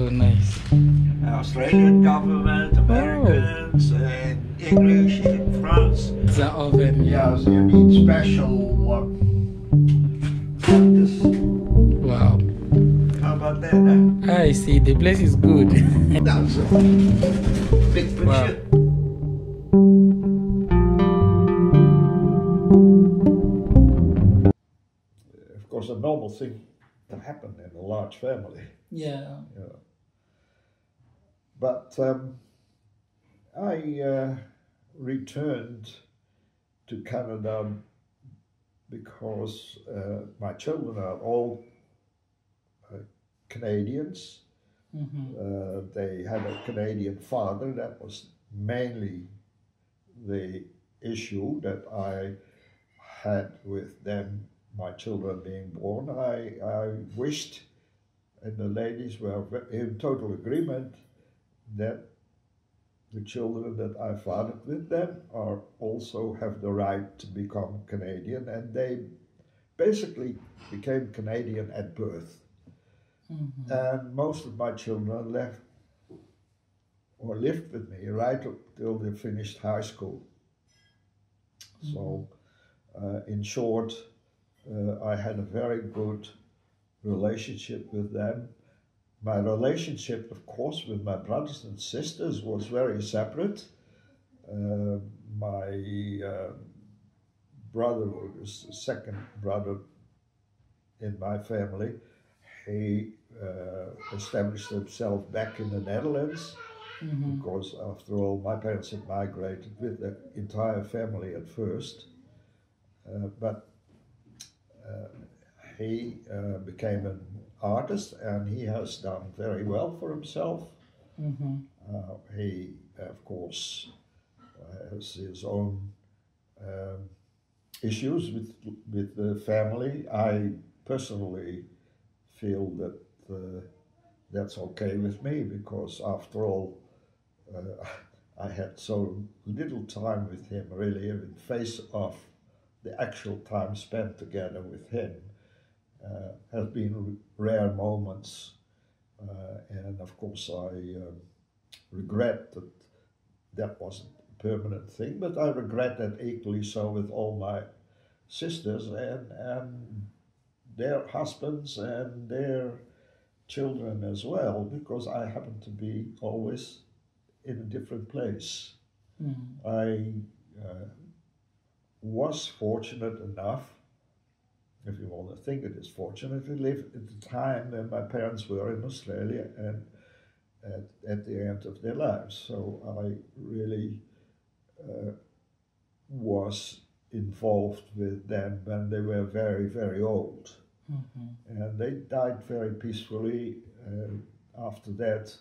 so nice. Australian government, Americans, and English in France. The oven. Yeah, so you need special this. Wow. How about that? I see. The place is good. That's a big picture. Wow. Of course, a normal thing to happen in a large family. Yeah. Yeah. But I returned to Canada because my children are all Canadians. Mm-hmm. They had a Canadian father. That was mainly the issue that I had with them, my children being born. I wished, and the ladies were in total agreement, that the children that I fathered with them are also have the right to become Canadian, and they basically became Canadian at birth. Mm-hmm. And most of my children left or lived with me right up till they finished high school. Mm-hmm. So, in short, I had a very good relationship with them. My relationship, of course, with my brothers and sisters was very separate. My brother, who was the second brother in my family, he established himself back in the Netherlands. Mm-hmm. Because, after all, my parents had migrated with the entire family at first. But he became an artist, and he has done very well for himself. Mm-hmm. He, of course, has his own issues with the family. I personally feel that that's okay with me, because, after all, I had so little time with him, really, in face of the actual time spent together with him. Have been rare moments, and of course I regret that that wasn't a permanent thing, but I regret that equally so with all my sisters and their husbands and their children as well, because I happen to be always in a different place. Mm. I was fortunate enough, if you want to think it is fortunate, to live at the time when my parents were in Australia and at the end of their lives. So I really was involved with them when they were very, very old. Mm-hmm. And they died very peacefully. After that,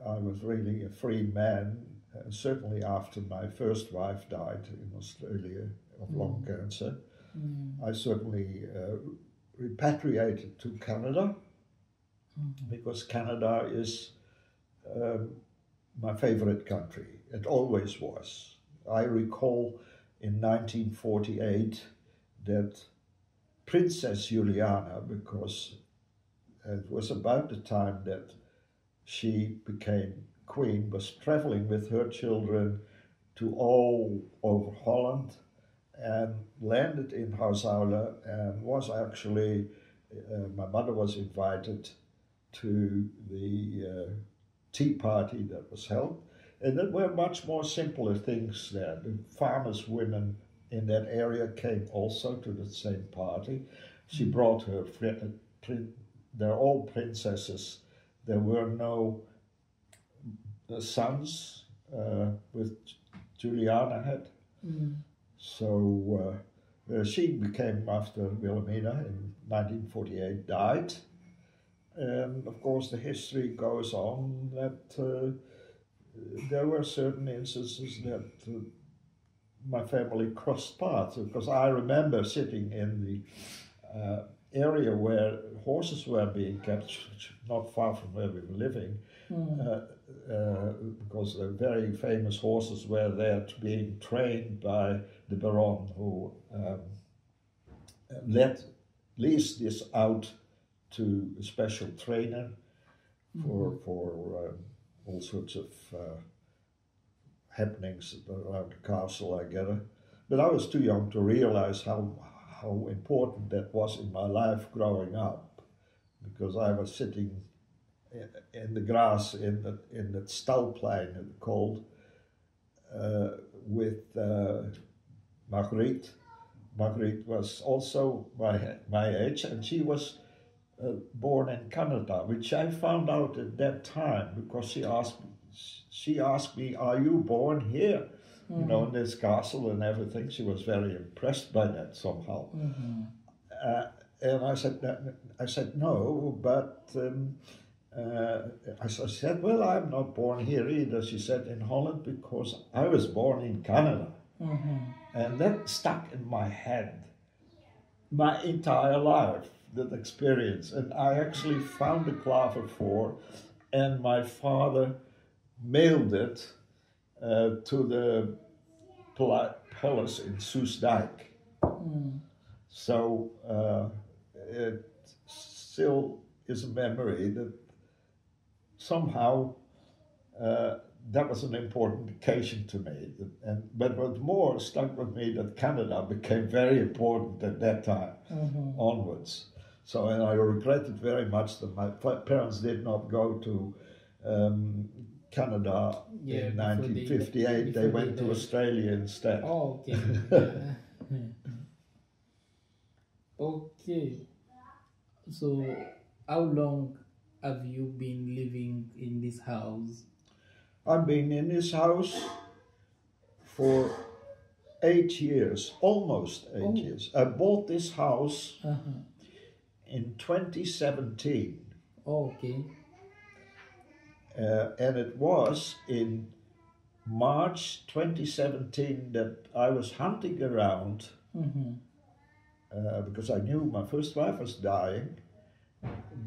I was really a free man, certainly after my first wife died in Australia of lung cancer. I certainly repatriated to Canada, because Canada is my favorite country. It always was. I recall in 1948 that Princess Juliana, because it was about the time that she became queen, was traveling with her children to all over Holland, and landed in Huishouden, and was actually, my mother was invited to the tea party that was held. And there were much more simpler things there. The farmers' women in that area came also to the same party. She brought her they're all princesses. There were no sons with Juliana had. Mm. So she became, after Wilhelmina in 1948 died. And of course the history goes on that there were certain instances that my family crossed paths, because I remember sitting in the area where horses were being kept, not far from where we were living, because the very famous horses were there being trained by the Baron, who leased this out to a special trainer. for all sorts of happenings around the castle, I gather. But I was too young to realize how important that was in my life growing up, because I was sitting in the grass in the stalplein, it's called, with Marguerite. Marguerite was also my age, and she was born in Canada, which I found out at that time because she asked me, "Are you born here?" You know, in this castle and everything. She was very impressed by that somehow. And I said no, but I said, "Well, I'm not born here either." She said, "In Holland, because I was born in Canada." And that stuck in my head my entire life, that experience. And I actually found the claver 4, and my father mailed it to the palace in Soesdijk. So it still is a memory that somehow that was an important occasion to me. But what more stuck with me, that Canada became very important at that time onwards. So, and I regretted very much that my parents did not go to Canada in 1958. They went to Australia instead. Oh, okay. Okay. So, how long have you been living in this house? I've been in this house for 8 years, almost 8 years. I bought this house in 2017. Oh, okay. And it was in March 2017 that I was hunting around because I knew my first wife was dying,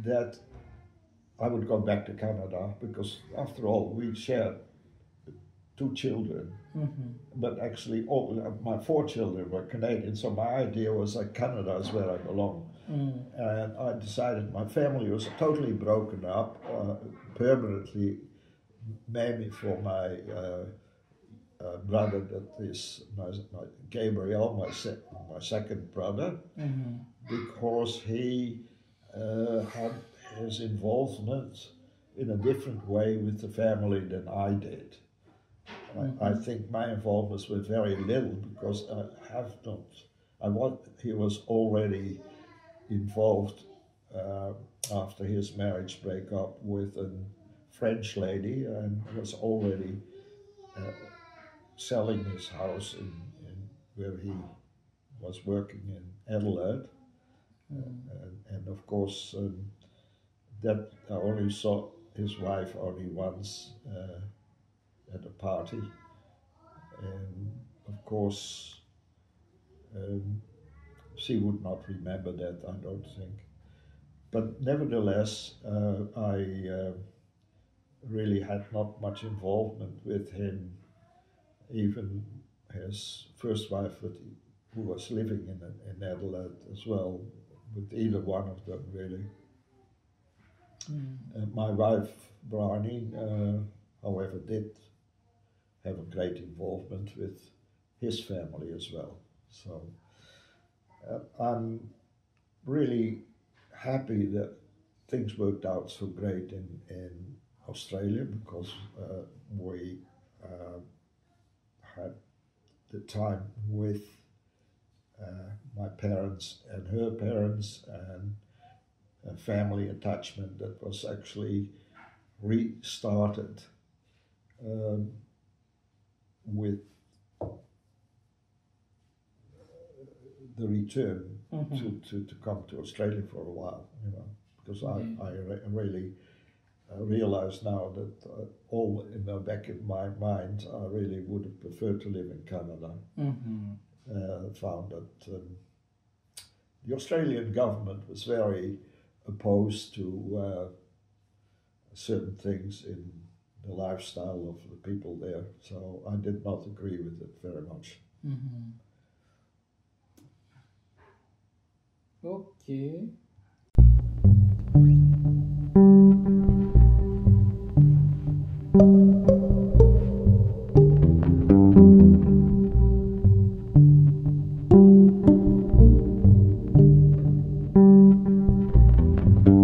that I would go back to Canada, because after all we shared 2 children, but actually all my 4 children were Canadian, so my idea was that Canada is where I belong. And I decided my family was totally broken up, permanently, maybe for my brother, that is my Gabriel, my second brother, because he had his involvement in a different way with the family than I did. I think my involvements were very little, because he was already involved after his marriage breakup with a French lady, and was already selling his house in where he was working in Adelaide. And of course, that I only saw his wife only once at a party, and of course she would not remember that, I don't think. But nevertheless, I really had not much involvement with him, even his first wife, who was living in Adelaide as well, with either one of them really. My wife, Bryony, however, did have a great involvement with his family as well. So I'm really happy that things worked out so great in Australia, because we had the time with my parents and her parents, and a family attachment that was actually restarted with the return to come to Australia for a while, you know, because I really realize now that all in the back of my mind, I really would have preferred to live in Canada. Found that the Australian government was very opposed to certain things in the lifestyle of the people there, so I did not agree with it very much. Okay. you.